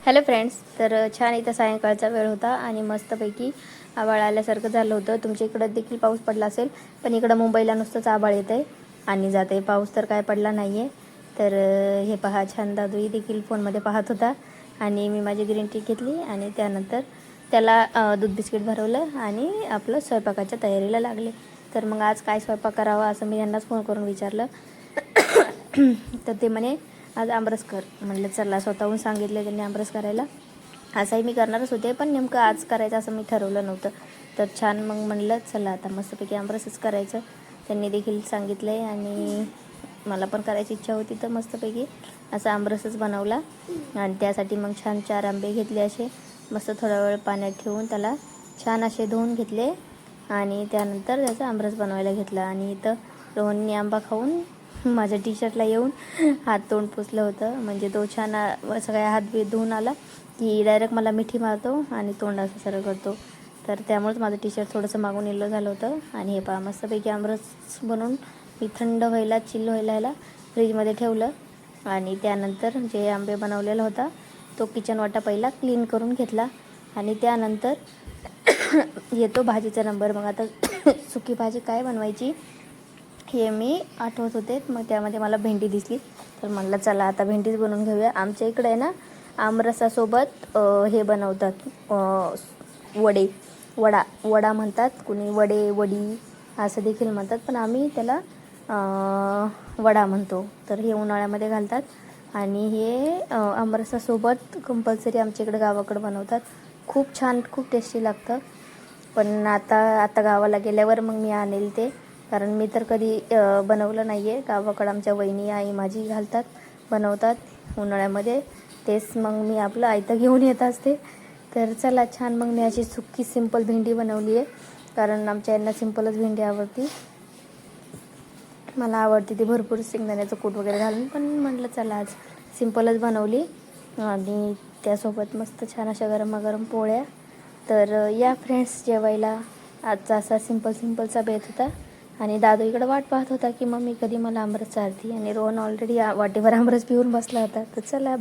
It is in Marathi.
हॅलो फ्रेंड्स, तर छान इथं सायंकाळचा वेळ होता आणि मस्तपैकी आभाळ आल्यासारखं झालं होतं. तुमच्या इकडं देखील पाऊस पडला असेल, पण इकडं मुंबईला नुसतंच आभाळ येतं आहे आणि जात आहे. पाऊस तर काय पडला नाही आहे. तर हे पहा, छान दादूही देखील फोनमध्ये पाहत होता आणि मी माझी ग्रीन टी घेतली आणि त्यानंतर त्याला दूध बिस्किट भरवलं आणि आपलं स्वयंपाकाच्या तयारीला लागले. तर मग आज काय स्वयंपाक करावा असं मी यांनाच फोन करून विचारलं. तर ते म्हणे आज आमरस कर. म्हटलं चला, स्वतःहून सांगितले त्यांनी आमरस करायला. असंही मी करणारच होते, पण नेमकं आज करायचं असं मी ठरवलं नव्हतं. तर छान मग म्हणलं चला आता मस्तपैकी आमरसच करायचं. त्यांनी देखील सांगितलं आहे आणि मला पण करायची इच्छा होती, तर मस्तपैकी असा आमरसच बनवला. आणि त्यासाठी मग छान 4 आंबे घेतले, असे मस्त थोडा वेळ पाण्यात ठेवून त्याला छान असे धुवून घेतले आणि त्यानंतर त्याचा आमरस बनवायला घेतला. आणि इथं रोहननी आंबा खाऊन माझ्या टी शर्टला येऊन हात तोंड पुसलं होतं. म्हणजे तो छान सगळ्या हात बी धुवून आला की डायरेक्ट मला मिठी मारतो आणि तोंड असं सरळ करतो. तर त्यामुळेच माझं टी शर्ट थोडंसं मागून येल्लो झालं होतं. आणि हे पहा, मस्तपैकी आमरस बनवून मी थंड व्हायला, चिल्ल व्हायला ह्याला फ्रीजमध्ये ठेवलं. आणि त्यानंतर जे आंबे बनवलेला होता तो किचन वाटा पहिला क्लीन करून घेतला. आणि त्यानंतर येतो भाजीचा नंबर. मग आता सुकी भाजी काय बनवायची हे मी आठवत होते. मग त्यामध्ये मला भेंडी दिसली, तर म्हणलं चला आता भेंडीच बनवून घेऊया. आमच्या इकडे आहे ना, आमरसासोबत हे बनवतात वडा म्हणतात, कुणी वडी असं देखील म्हणतात, पण आम्ही त्याला वडा म्हणतो. तर हे उन्हाळ्यामध्ये घालतात आणि हे आमरसासोबत कंपल्सरी आमच्या इकडे गावाकडे बनवतात. खूप छान, खूप टेस्टी लागतं. पण आता गावाला गेल्यावर मग मी आणेल ते, कारण मी तर कधी बनवलं नाही आहे. गावाकडं आमच्या वहिनी, आई माझी घालतात, बनवतात उन्हाळ्यामध्ये. तेच मग मी आपलं आयतं घेऊन येत असते. तर चला, छान मग मी अशी सुक्की सिंपल भेंडी बनवली आहे, कारण आमच्या यांना सिंपलच भेंडी आवडती. मला आवडते ती भरपूर शेंगदाण्याचं कूट वगैरे घालून, पण म्हटलं चला आज सिंपलच बनवली. आणि त्यासोबत मस्त छान अशा गरमागरम पोळ्या. तर या फ्रेंड्स जेवायला. आजचा असा सिंपलचा बेत होता. आणि दादू इकडं वाट पाहत होता की मम्मी कधी मला आमरस चारती. आणि रोहन ऑलरेडी वाटेवर आमरस पिऊन बसला होता. तर चला.